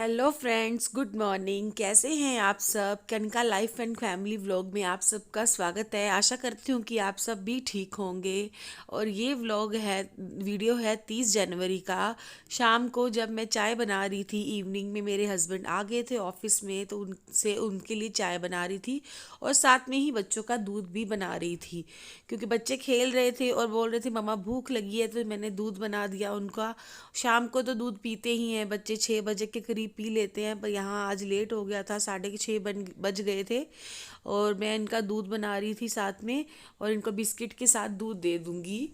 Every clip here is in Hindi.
Hello friends, good morning. कैसे हैं आप सब? कनका लाइफ एंड फैमिली व्लॉग में आप सबका स्वागत है। आशा करती हूँ कि आप सब भी ठीक होंगे। और ये वीडियो है 30 जनवरी का। शाम को जब मैं चाय बना रही थी, इवनिंग में मेरे हस्बैंड आ गए थे ऑफिस में, तो उनके लिए चाय बना रही थी और साथ में ही बच्चों का दूध भी बना रही थी, क्योंकि बच्चे खेल रहे थे और बोल रहे थे मम्मा भूख लगी है, तो मैंने दूध बना दिया उनका। शाम को तो दूध पीते ही हैं बच्चे, 6 बजे के करीब पी लेते हैं, पर यहाँ आज लेट हो गया था, 6:30 बज गए थे। और मैं इनका दूध बना रही थी साथ में, और इनको बिस्किट के साथ दूध दे दूंगी।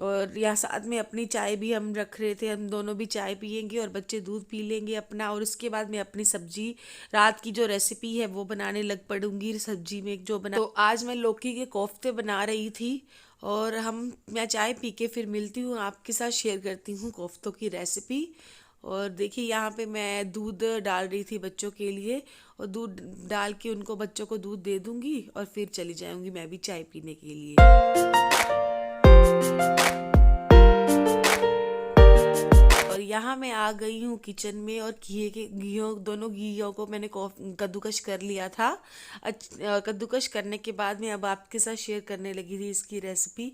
और यहाँ साथ में अपनी चाय भी हम रख रहे थे, हम दोनों भी चाय पियेंगे और बच्चे दूध पी लेंगे अपना। और उसके बाद मैं अपनी सब्जी, रात की जो रेसिपी है वो बनाने लग पड़ूंगी। सब्जी में जो बना, तो आज मैं लौकी के कोफ्ते बना रही थी। और मैं चाय पी के फिर मिलती हूँ, आपके साथ शेयर करती हूँ कोफ्तों की रेसिपी। और देखिए यहाँ पे मैं दूध डाल रही थी बच्चों के लिए, और दूध डाल के उनको, बच्चों को दूध दे दूंगी और फिर चली जाऊंगी मैं भी चाय पीने के लिए। और यहाँ मैं आ गई हूँ किचन में, और दोनों घियों को मैंने कद्दूकश कर लिया था। कद्दूकश करने के बाद मैं अब आपके साथ शेयर करने लगी थी इसकी रेसिपी।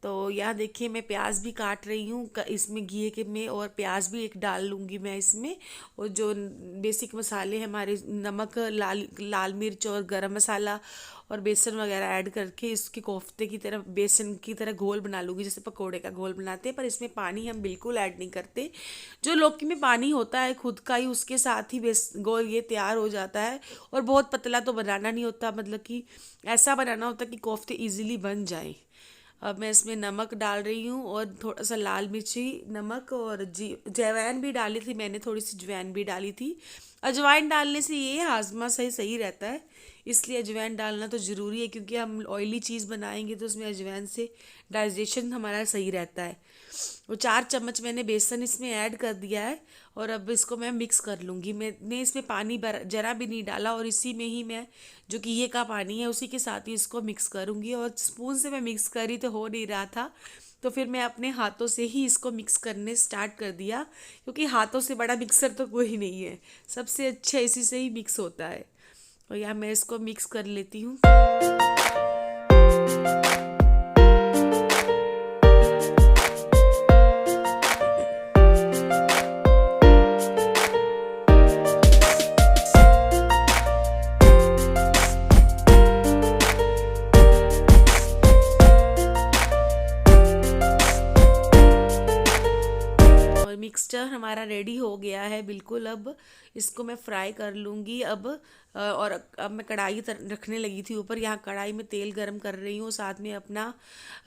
तो यहाँ देखिए मैं प्याज भी काट रही हूँ इसमें घी के में, और प्याज भी एक डाल लूँगी मैं इसमें। और जो बेसिक मसाले हैं हमारे, नमक, लाल लाल मिर्च और गरम मसाला और बेसन वगैरह ऐड करके इसके कोफ्ते की तरह, बेसन की तरह घोल बना लूँगी, जैसे पकोड़े का घोल बनाते हैं। पर इसमें पानी हम बिल्कुल ऐड नहीं करते। जो लौकी में पानी होता है खुद का ही, उसके साथ ही घोल ये तैयार हो जाता है। और बहुत पतला तो बनाना नहीं होता, मतलब कि ऐसा बनाना होता है कि कोफ्ते ईजिली बन जाए। अब मैं इसमें नमक डाल रही हूँ और थोड़ा सा लाल मिर्ची, नमक, और जैवाइन भी डाली थी मैंने, थोड़ी सी जवैन भी डाली थी। अजवाइन डालने से ये हाजमा सही सही रहता है, इसलिए अजवाइन डालना तो ज़रूरी है, क्योंकि हम ऑयली चीज़ बनाएंगे तो उसमें अजवाइन से डाइजेशन हमारा सही रहता है। वो 4 चम्मच मैंने बेसन इसमें ऐड कर दिया है, और अब इसको मैं मिक्स कर लूँगी। मैंने इसमें पानी जरा भी नहीं डाला, और इसी में ही मैं, जो कि ये का पानी है, उसी के साथ ही इसको मिक्स करूँगी। और स्पून से मैं मिक्स करी तो हो नहीं रहा था, तो फिर मैं अपने हाथों से ही इसको मिक्स करने स्टार्ट कर दिया, क्योंकि हाथों से बड़ा मिक्सर तो कोई नहीं है, सबसे अच्छा इसी से ही मिक्स होता है। और यहाँ मैं इसको मिक्स कर लेती हूँ। मिक्सचर हमारा रेडी हो गया है बिल्कुल। अब इसको मैं फ्राई कर लूँगी और अब मैं कढ़ाई रखने लगी थी ऊपर। यहाँ कढ़ाई में तेल गरम कर रही हूँ, साथ में अपना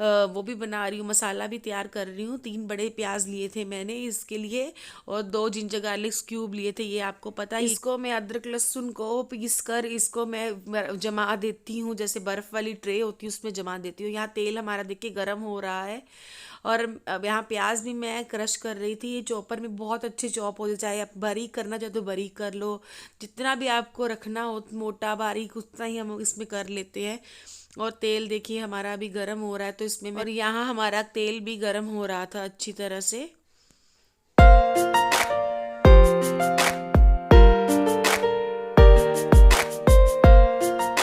वो भी बना रही हूँ, मसाला भी तैयार कर रही हूँ। 3 बड़े प्याज लिए थे मैंने इसके लिए, और 2 जिंजर गार्लिक क्यूब लिए थे, ये आपको पता है। इसको मैं अदरक लहसुन को पीस कर इसको मैं जमा देती हूँ, जैसे बर्फ़ वाली ट्रे होती है उसमें जमा देती हूँ। यहाँ तेल हमारा देखिए गर्म हो रहा है, और अब यहाँ प्याज भी मैं क्रश कर रही थी। ये चॉपर में बहुत अच्छे चॉप हो जाए, चाहे आप बारीक करना चाहे तो बारीक कर लो, जितना भी आपको रखना हो मोटा बारीक उतना ही हम इसमें कर लेते हैं। और तेल देखिए हमारा अभी गर्म हो रहा है, तो इसमें और यहाँ हमारा तेल भी गर्म हो रहा था अच्छी तरह से।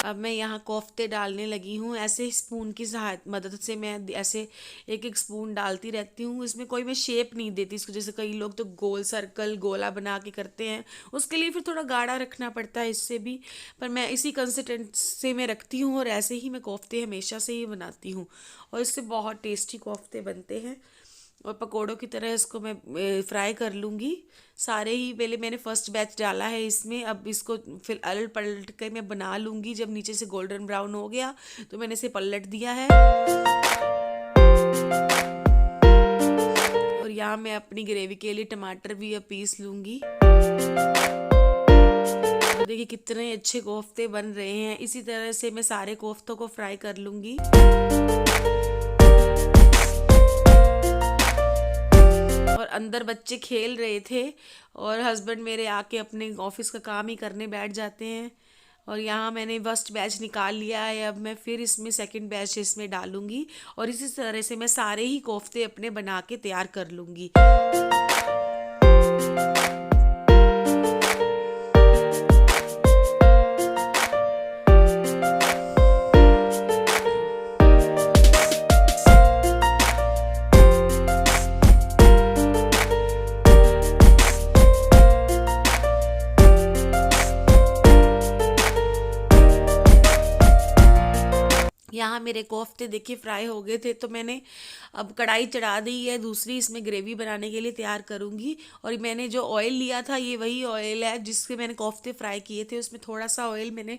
अब मैं यहाँ कोफ्ते डालने लगी हूँ, ऐसे स्पून की मदद से मैं ऐसे एक एक स्पून डालती रहती हूँ। इसमें कोई मैं शेप नहीं देती इसको, जैसे कई लोग तो गोल सर्कल गोला बना के करते हैं, उसके लिए फिर थोड़ा गाढ़ा रखना पड़ता है इससे भी। पर मैं इसी कंसिस्टेंसी में रखती हूँ, और ऐसे ही मैं कोफ्ते हमेशा से ही बनाती हूँ, और इससे बहुत टेस्टी कोफ्ते बनते हैं। और पकोड़ों की तरह इसको मैं फ्राई कर लूँगी सारे ही। पहले मैंने फर्स्ट बैच डाला है इसमें, अब इसको फिर अलट पलट कर मैं बना लूँगी। जब नीचे से गोल्डन ब्राउन हो गया तो मैंने इसे पलट दिया है। और यहाँ मैं अपनी ग्रेवी के लिए टमाटर भी अब पीस लूँगी। देखिए कितने अच्छे कोफ्ते बन रहे हैं। इसी तरह से मैं सारे कोफ्तों को फ्राई कर लूँगी। और अंदर बच्चे खेल रहे थे, और हस्बैंड मेरे आके अपने ऑफिस का काम ही करने बैठ जाते हैं। और यहाँ मैंने फर्स्ट बैच निकाल लिया है, अब मैं फिर इसमें सेकंड बैच इसमें डालूंगी, और इसी तरह से मैं सारे ही कोफ्ते अपने बना के तैयार कर लूँगी। यहाँ मेरे कोफ्ते देखिए फ्राई हो गए थे, तो मैंने अब कढ़ाई चढ़ा दी है, दूसरी इसमें ग्रेवी बनाने के लिए तैयार करूँगी। और मैंने जो ऑयल लिया था ये वही ऑयल है जिससे मैंने कोफ्ते फ्राई किए थे, उसमें थोड़ा सा ऑयल मैंने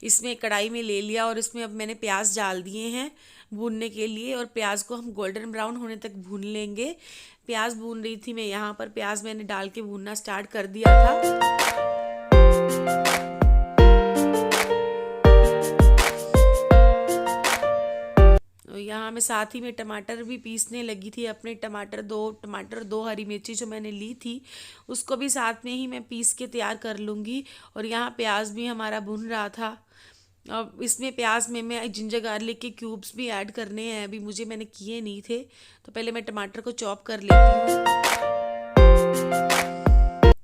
इसमें कढ़ाई में ले लिया और इसमें अब मैंने प्याज डाल दिए हैं भूनने के लिए। और प्याज को हम गोल्डन ब्राउन होने तक भून लेंगे। प्याज भून रही थी मैं यहाँ पर, प्याज मैंने डाल के भूनना स्टार्ट कर दिया था। यहाँ मैं साथ ही में टमाटर भी पीसने लगी थी अपने। टमाटर दो हरी मिर्ची जो मैंने ली थी उसको भी साथ में ही मैं पीस के तैयार कर लूँगी। और यहाँ प्याज भी हमारा भुन रहा था। अब इसमें प्याज में मैं जिंजर गार्लिक के क्यूब्स भी ऐड करने हैं, अभी मैंने किए नहीं थे, तो पहले मैं टमाटर को चॉप कर लेती हूँ।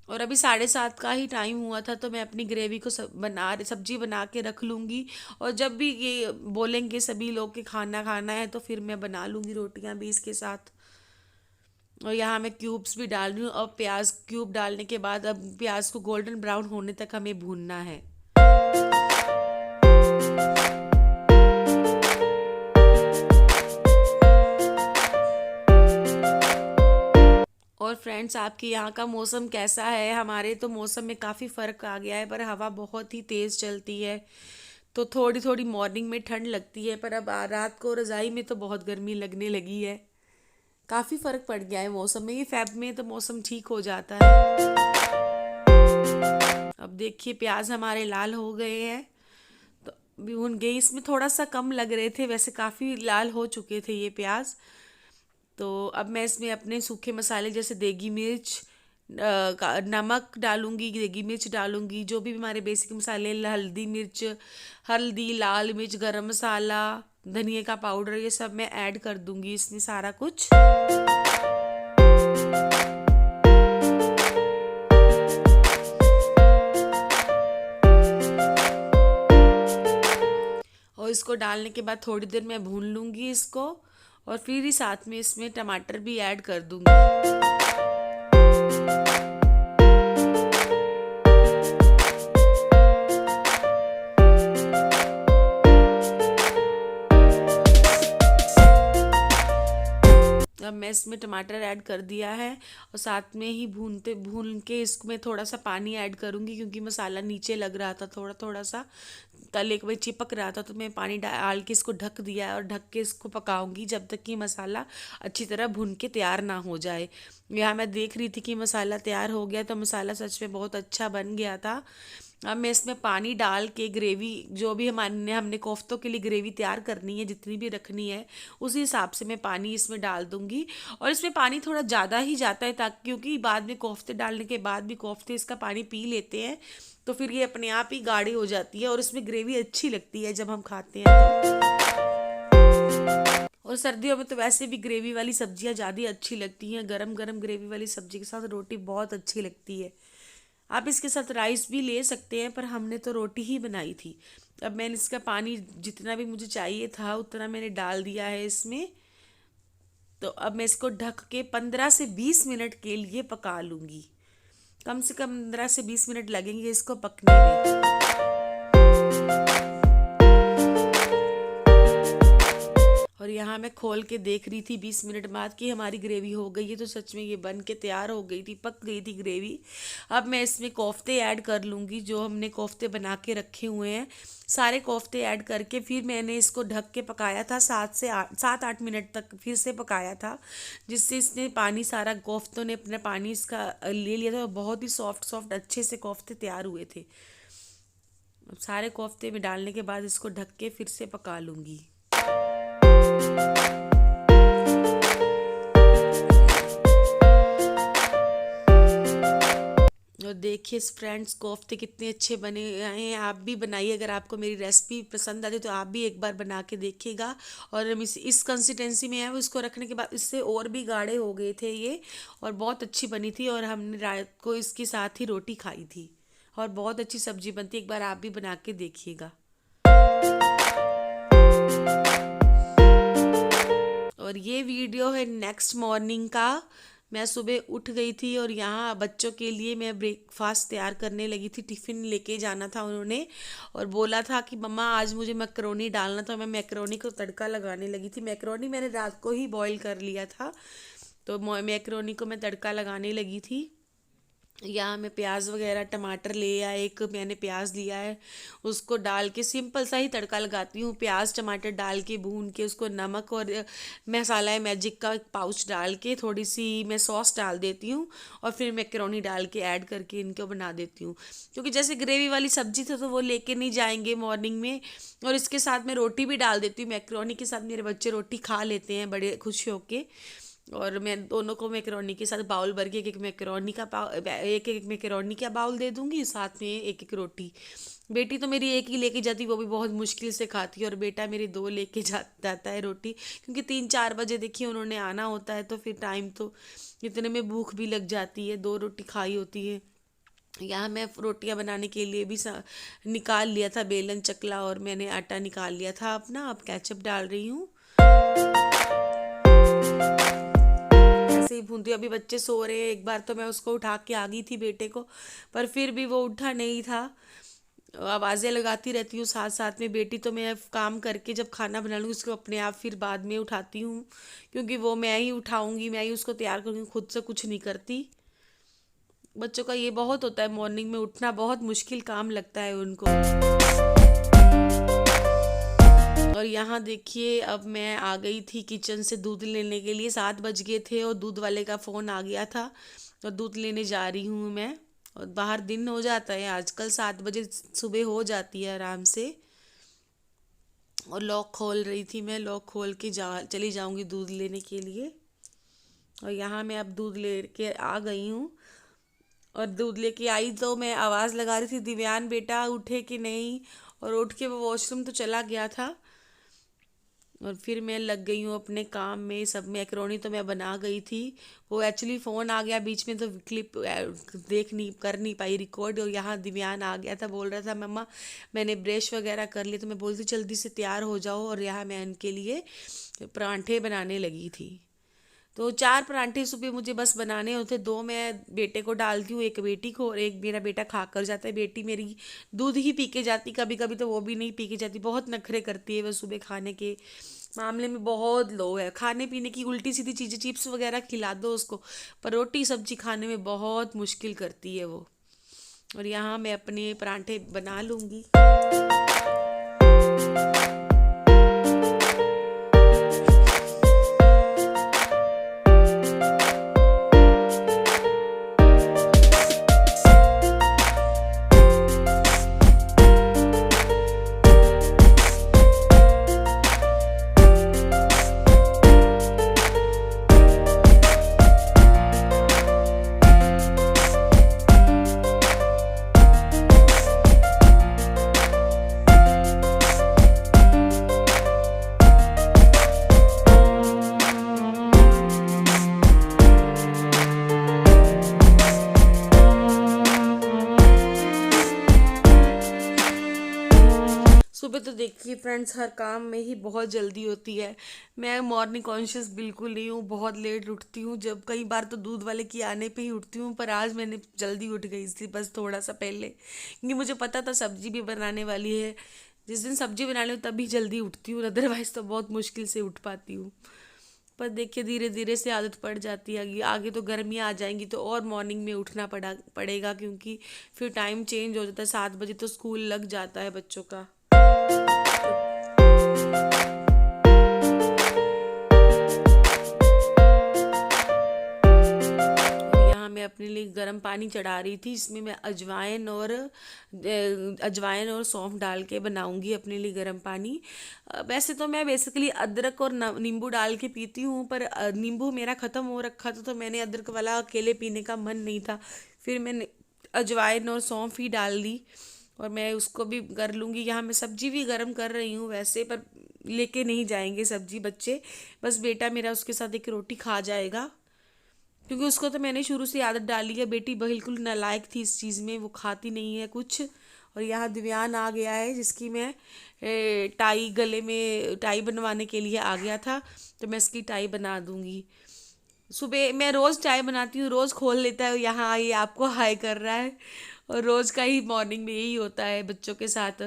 और अभी 7:30 का ही टाइम हुआ था, तो मैं अपनी ग्रेवी को सब्जी बना के रख लूँगी। और जब भी ये बोलेंगे सभी लोग कि खाना खाना है तो फिर मैं बना लूँगी रोटियां भी इसके साथ। और यहाँ मैं क्यूब्स भी डाल रही हूँ। अब प्याज क्यूब डालने के बाद अब प्याज को गोल्डन ब्राउन होने तक हमें भूनना है। और फ्रेंड्स, आपके यहाँ का मौसम कैसा है? हमारे तो मौसम में काफ़ी फ़र्क आ गया है, पर हवा बहुत ही तेज़ चलती है, तो थोड़ी थोड़ी मॉर्निंग में ठंड लगती है, पर अब रात को रज़ाई में तो बहुत गर्मी लगने लगी है। काफ़ी फ़र्क पड़ गया है मौसम में। ये फ़ेब में तो मौसम ठीक हो जाता है। अब देखिए प्याज हमारे लाल हो गए हैं, तो भून गए। इसमें थोड़ा सा कम लग रहे थे, वैसे काफ़ी लाल हो चुके थे ये प्याज। तो अब मैं इसमें अपने सूखे मसाले जैसे देगी मिर्च, नमक डालूंगी, देगी मिर्च डालूंगी, जो भी हमारे बेसिक मसाले, हल्दी, लाल मिर्च, गरम मसाला, धनिया का पाउडर, ये सब मैं ऐड कर दूंगी इसमें सारा कुछ। और इसको डालने के बाद थोड़ी देर मैं भून लूंगी इसको, और फिर ही साथ में इसमें टमाटर भी ऐड कर दूंगी। अब मैं इसमें टमाटर ऐड कर दिया है और साथ में ही भून के इसमें थोड़ा सा पानी ऐड करूँगी, क्योंकि मसाला नीचे लग रहा था, थोड़ा थोड़ा सा तले के चिपक रहा था, तो मैं पानी डाल के इसको ढक दिया है और ढक के इसको पकाऊंगी जब तक कि मसाला अच्छी तरह भून के तैयार ना हो जाए। यहाँ मैं देख रही थी कि मसाला तैयार हो गया, तो मसाला सच में बहुत अच्छा बन गया था। अब मैं इसमें पानी डाल के ग्रेवी, जो भी हमने कोफ्तों के लिए ग्रेवी तैयार करनी है, जितनी भी रखनी है उसी हिसाब से मैं पानी इसमें डाल दूंगी। और इसमें पानी थोड़ा ज़्यादा ही जाता है, ताकि क्योंकि बाद में कोफ्ते डालने के बाद भी कोफ्ते इसका पानी पी लेते हैं, तो फिर ये अपने आप ही गाढ़ी हो जाती है और इसमें ग्रेवी अच्छी लगती है जब हम खाते हैं तो। और सर्दियों में तो वैसे भी ग्रेवी वाली सब्जियां ज़्यादा अच्छी लगती हैं। गरम गरम ग्रेवी वाली सब्जी के साथ रोटी बहुत अच्छी लगती है। आप इसके साथ राइस भी ले सकते हैं, पर हमने तो रोटी ही बनाई थी। अब मैंने इसका पानी जितना भी मुझे चाहिए था उतना मैंने डाल दिया है इसमें। तो अब मैं इसको ढक के 15 से 20 मिनट के लिए पका लूँगी। कम से कम 15 से 20 मिनट लगेंगे इसको पकने में। और यहाँ मैं खोल के देख रही थी 20 मिनट बाद कि हमारी ग्रेवी हो गई है, तो सच में ये बन के तैयार हो गई थी, पक गई थी ग्रेवी। अब मैं इसमें कोफ्ते ऐड कर लूँगी, जो हमने कोफ्ते बना के रखे हुए हैं। सारे कोफ्ते ऐड करके फिर मैंने इसको ढक के पकाया था 7-8 मिनट तक फिर से पकाया था, जिससे इसने पानी सारा कोफ्तों ने अपना पानी इसका ले लिया था और बहुत ही सॉफ्ट अच्छे से कोफ्ते तैयार हुए थे। सारे कोफ्ते में डालने के बाद इसको ढक के फिर से पका लूँगी। और देखिए फ्रेंड्स, कोफ्ते कितने अच्छे बने हैं। आप भी बनाइए, अगर आपको मेरी रेसिपी पसंद आती है तो आप भी एक बार बना के देखिएगा। और इस कंसिस्टेंसी में है, उसको रखने के बाद इससे और भी गाढ़े हो गए थे ये, और बहुत अच्छी बनी थी। और हमने रात को इसके साथ ही रोटी खाई थी, और बहुत अच्छी सब्जी बनती है। एक बार आप भी बना के देखिएगा। और ये वीडियो है नेक्स्ट मॉर्निंग का। मैं सुबह उठ गई थी और यहाँ बच्चों के लिए मैं ब्रेकफास्ट तैयार करने लगी थी। टिफ़िन लेके जाना था उन्होंने और बोला था कि मम्मा आज मुझे मैकरोनी डालना, तो मैं मैकरोनी को तड़का लगाने लगी थी। मैकरोनी मैंने रात को ही बॉईल कर लिया था, तो मैकरोनी को मैं तड़का लगाने लगी थी। यहाँ मैं प्याज वगैरह टमाटर ले आया, एक मैंने प्याज लिया है, उसको डाल के सिंपल सा ही तड़का लगाती हूँ। प्याज टमाटर डाल के भून के उसको नमक और मसाला मैजिक का एक पाउच डाल के थोड़ी सी मैं सॉस डाल देती हूँ और फिर मैकरोनी डाल के ऐड करके इनको बना देती हूँ। क्योंकि जैसे ग्रेवी वाली सब्जी था तो वो लेके नहीं जाएंगे मॉर्निंग में, और इसके साथ मैं रोटी भी डाल देती हूँ। मैकरोनी के साथ मेरे बच्चे रोटी खा लेते हैं बड़े खुश होके। और मैं दोनों को मैकरोनी के साथ बाउल भर के एक एक मैकरोनी का एक एक मैकरोनी का बाउल दे दूंगी, साथ में एक एक रोटी। बेटी तो मेरी एक ही लेके जाती, वो भी बहुत मुश्किल से खाती है, और बेटा मेरी दो लेके जाता है रोटी, क्योंकि 3-4 बजे देखिए उन्होंने आना होता है, तो फिर टाइम तो इतने में भूख भी लग जाती है। 2 रोटी खाई होती है। यहाँ मैं रोटियां बनाने के लिए भी निकाल लिया था बेलन चकला, और मैंने आटा निकाल लिया था अपना। अब केचप डाल रही हूँ, ऐसे ही भूनती हूँ। अभी बच्चे सो रहे हैं, एक बार तो मैं उसको उठा के आ गई थी बेटे को, पर फिर भी वो उठा नहीं था। आवाज़ें लगाती रहती हूँ साथ साथ में। बेटी तो मैं काम करके जब खाना बना लूँगी उसको अपने आप फिर बाद में उठाती हूँ, क्योंकि वो मैं ही उठाऊंगी, मैं ही उसको तैयार करूँगी, खुद से कुछ नहीं करती। बच्चों का ये बहुत होता है, मॉर्निंग में उठना बहुत मुश्किल काम लगता है उनको। और यहाँ देखिए अब मैं आ गई थी किचन से दूध लेने के लिए। 7 बज गए थे और दूध वाले का फ़ोन आ गया था, और दूध लेने जा रही हूँ मैं। और बाहर दिन हो जाता है आजकल, 7 बजे सुबह हो जाती है आराम से। और लॉक खोल रही थी मैं, लॉक खोल के चली जाऊँगी दूध लेने के लिए। और यहाँ मैं अब दूध ले के आ गई हूँ। और दूध लेके आई तो मैं आवाज़ लगा रही थी, दिव्यान बेटा उठे कि नहीं, और उठ के वो वॉशरूम तो चला गया था। और फिर मैं लग गई हूँ अपने काम में। सब मैकरोनी तो मैं बना गई थी, वो एक्चुअली फ़ोन आ गया बीच में तो क्लिप देख नहीं कर नहीं पाई रिकॉर्ड। और यहाँ दिव्यान आ गया था, बोल रहा था मम्मा मैंने ब्रश वगैरह कर लिया, तो मैं बोलती जल्दी से तैयार हो जाओ। और यहाँ मैं उनके लिए परांठे बनाने लगी थी। तो 4 परांठे सुबह मुझे बस बनाने होते, 2 मैं बेटे को डालती हूँ, एक बेटी को, और एक मेरा बेटा खा कर जाता है। बेटी मेरी दूध ही पी के जाती, कभी कभी तो वो भी नहीं पी के जाती, बहुत नखरे करती है वह सुबह खाने के मामले में, बहुत लो है। खाने पीने की उल्टी सीधी चीज़ें, चिप्स वगैरह खिला दो उसको, पर रोटी सब्जी खाने में बहुत मुश्किल करती है वो। और यहाँ मैं अपने परांठे बना लूँगी। सुबह तो देखिए फ्रेंड्स हर काम में ही बहुत जल्दी होती है। मैं मॉर्निंग कॉन्शियस बिल्कुल नहीं हूँ, बहुत लेट उठती हूँ। जब कई बार तो दूध वाले की आने पे ही उठती हूँ, पर आज मैंने जल्दी उठ गई थी बस थोड़ा सा पहले, क्योंकि मुझे पता था सब्जी भी बनाने वाली है। जिस दिन सब्जी बनाने तभी जल्दी उठती हूँ, अदरवाइज तो बहुत मुश्किल से उठ पाती हूँ। पर देखिए धीरे धीरे से आदत पड़ जाती है। आगे आगे तो गर्मियाँ आ जाएंगी तो और मॉर्निंग में उठना पड़ेगा, क्योंकि फिर टाइम चेंज हो जाता है। 7 बजे तो स्कूल लग जाता है बच्चों का। यहाँ मैं अपने लिए गर्म पानी चढ़ा रही थी, इसमें मैं अजवाइन और सौंफ डाल के बनाऊंगी अपने लिए गर्म पानी। वैसे तो मैं बेसिकली अदरक और नींबू डाल के पीती हूँ, पर नींबू मेरा ख़त्म हो रखा था, तो मैंने अदरक वाला अकेले पीने का मन नहीं था, फिर मैंने अजवाइन और सौंफ ही डाल ली, और मैं उसको भी कर लूँगी। यहाँ मैं सब्जी भी गर्म कर रही हूँ वैसे, पर लेके नहीं जाएंगे सब्जी बच्चे, बस बेटा मेरा उसके साथ एक रोटी खा जाएगा, क्योंकि उसको तो मैंने शुरू से आदत डाली है। बेटी बिल्कुल नालायक थी इस चीज़ में, वो खाती नहीं है कुछ। और यहाँ दिव्यान आ गया है, जिसकी मैं गले में टाई बनवाने के लिए आ गया था, तो मैं इसकी टाई बना दूंगी। सुबह मैं रोज़ चाय बनाती हूँ, रोज़ खोल लेता है यहाँ, ये आपको हाय कर रहा है। और रोज़ का ही मॉर्निंग में यही होता है बच्चों के साथ,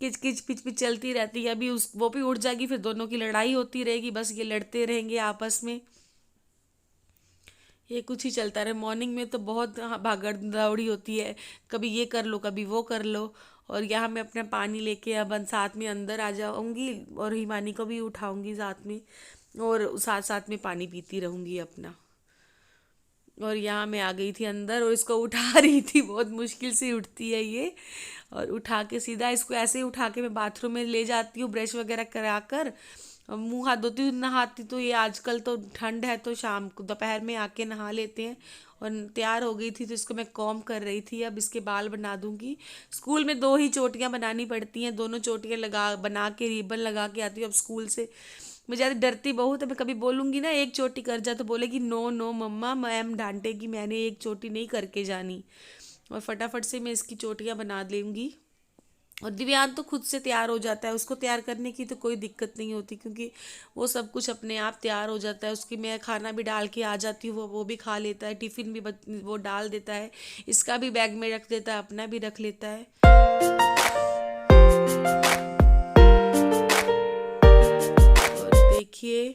किच किच पिच पिच चलती रहती है। अभी उस वो भी उठ जाएगी, फिर दोनों की लड़ाई होती रहेगी, बस ये लड़ते रहेंगे आपस में। ये कुछ ही चलता रहे मॉर्निंग में, तो बहुत भागड़ दौड़ी होती है, कभी ये कर लो कभी वो कर लो। और यहाँ मैं अपना पानी लेके अब साथ में अंदर आ जाऊंगी, और हिमानी को भी उठाऊंगी साथ में, और साथ साथ में पानी पीती रहूंगी अपना। और यहाँ मैं आ गई थी अंदर और इसको उठा रही थी, बहुत मुश्किल से उठती है ये। और उठा के सीधा इसको ऐसे ही उठा के मैं बाथरूम में ले जाती हूँ, ब्रश वगैरह कराकर और मुंह हाथ धोती हूँ। नहाती तो ये आजकल तो ठंड है तो शाम को दोपहर में आके नहा लेते हैं। और तैयार हो गई थी तो इसको मैं कॉम्ब कर रही थी, अब इसके बाल बना दूंगी। स्कूल में दो ही चोटियां बनानी पड़ती हैं, दोनों चोटियां लगा बना के रिबन लगा के आती हूँ अब स्कूल से। मैं ज़्यादा डरती बहुत है, मैं कभी बोलूंगी ना एक चोटी कर जा तो बोलेगी नो नो मम्मा, मैम डांटेगी, मैंने एक चोटी नहीं करके जानी। और फटाफट से मैं इसकी चोटियां बना लूंगी। और दिव्यांग तो खुद से तैयार हो जाता है, उसको तैयार करने की तो कोई दिक्कत नहीं होती, क्योंकि वो सब कुछ अपने आप तैयार हो जाता है। उसकी मैं खाना भी डाल के आ जाती हूँ, वो भी खा लेता है, टिफिन भी वो डाल देता है, इसका भी बैग में रख देता है, अपना भी रख लेता है। और देखिए,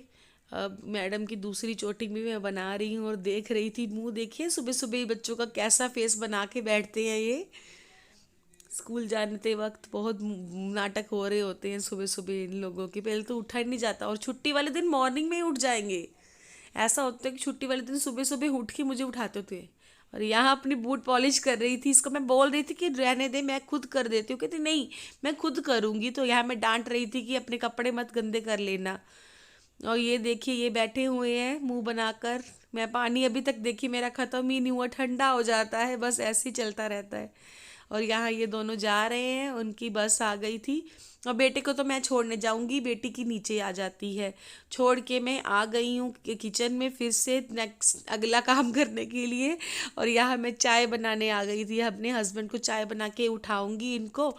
अब मैडम की दूसरी चोटी भी मैं बना रही हूँ और देख रही थी, मुंह देखिए सुबह सुबह ही बच्चों का कैसा फेस बना के बैठते हैं ये। स्कूल जाते वक्त बहुत नाटक हो रहे होते हैं सुबह सुबह इन लोगों के, पहले तो उठा ही नहीं जाता, और छुट्टी वाले दिन मॉर्निंग में ही उठ जाएंगे। ऐसा होता है कि छुट्टी वाले दिन सुबह सुबह उठ के मुझे उठाते थे। और यहाँ अपनी बूट पॉलिश कर रही थी, इसको मैं बोल रही थी कि रहने दे, मैं खुद कर देती हूँ, कहती नहीं मैं खुद करूँगी। तो यहाँ मैं डांट रही थी कि अपने कपड़े मत गंदे कर लेना। और ये देखिए ये बैठे हुए हैं मुंह बनाकर। मैं पानी अभी तक देखिए मेरा ख़त्म ही नहीं हुआ, ठंडा हो जाता है, बस ऐसे ही चलता रहता है। और यहाँ ये दोनों जा रहे हैं, उनकी बस आ गई थी। और बेटे को तो मैं छोड़ने जाऊंगी, बेटी की नीचे आ जाती है। छोड़ के मैं आ गई हूँ किचन में फिर से नेक्स्ट अगला काम करने के लिए। और यहाँ मैं चाय बनाने आ गई थी, अपने हस्बैंड को चाय बना के उठाऊंगी इनको,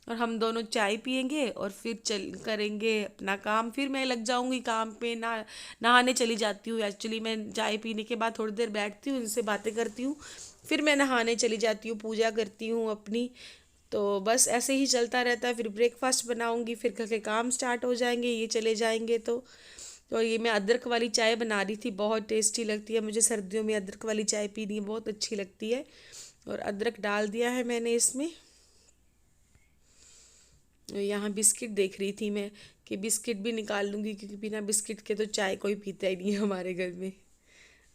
और हम दोनों चाय पियेंगे और फिर चल करेंगे अपना काम। फिर मैं लग जाऊंगी काम पे, नहाने चली जाती हूँ। एक्चुअली मैं चाय पीने के बाद थोड़ी देर बैठती हूँ, इनसे बातें करती हूँ, फिर मैं नहाने चली जाती हूँ, पूजा करती हूँ अपनी। तो बस ऐसे ही चलता रहता है, फिर ब्रेकफास्ट बनाऊंगी, फिर घर के काम स्टार्ट हो जाएंगे, ये चले जाएंगे तो ये मैं अदरक वाली चाय बना रही थी, बहुत टेस्टी लगती है मुझे, सर्दियों में अदरक वाली चाय पीनी बहुत अच्छी लगती है। और अदरक डाल दिया है मैंने इसमें। यहाँ बिस्किट देख रही थी मैं कि बिस्किट भी निकाल लूँगी, क्योंकि बिना बिस्किट के तो चाय कोई पीता ही नहीं है हमारे घर में।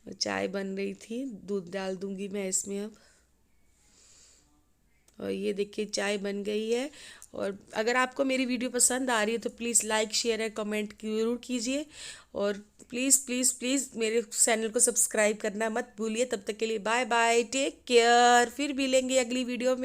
और चाय बन रही थी, दूध डाल दूँगी मैं इसमें अब। और ये देखिए चाय बन गई है। और अगर आपको मेरी वीडियो पसंद आ रही है तो प्लीज़ लाइक शेयर और कमेंट ज़रूर कीजिए। और प्लीज़ प्लीज़ प्लीज़ मेरे चैनल को सब्सक्राइब करना मत भूलिए। तब तक के लिए बाय बाय, टेक केयर, फिर मिलेंगे अगली वीडियो में।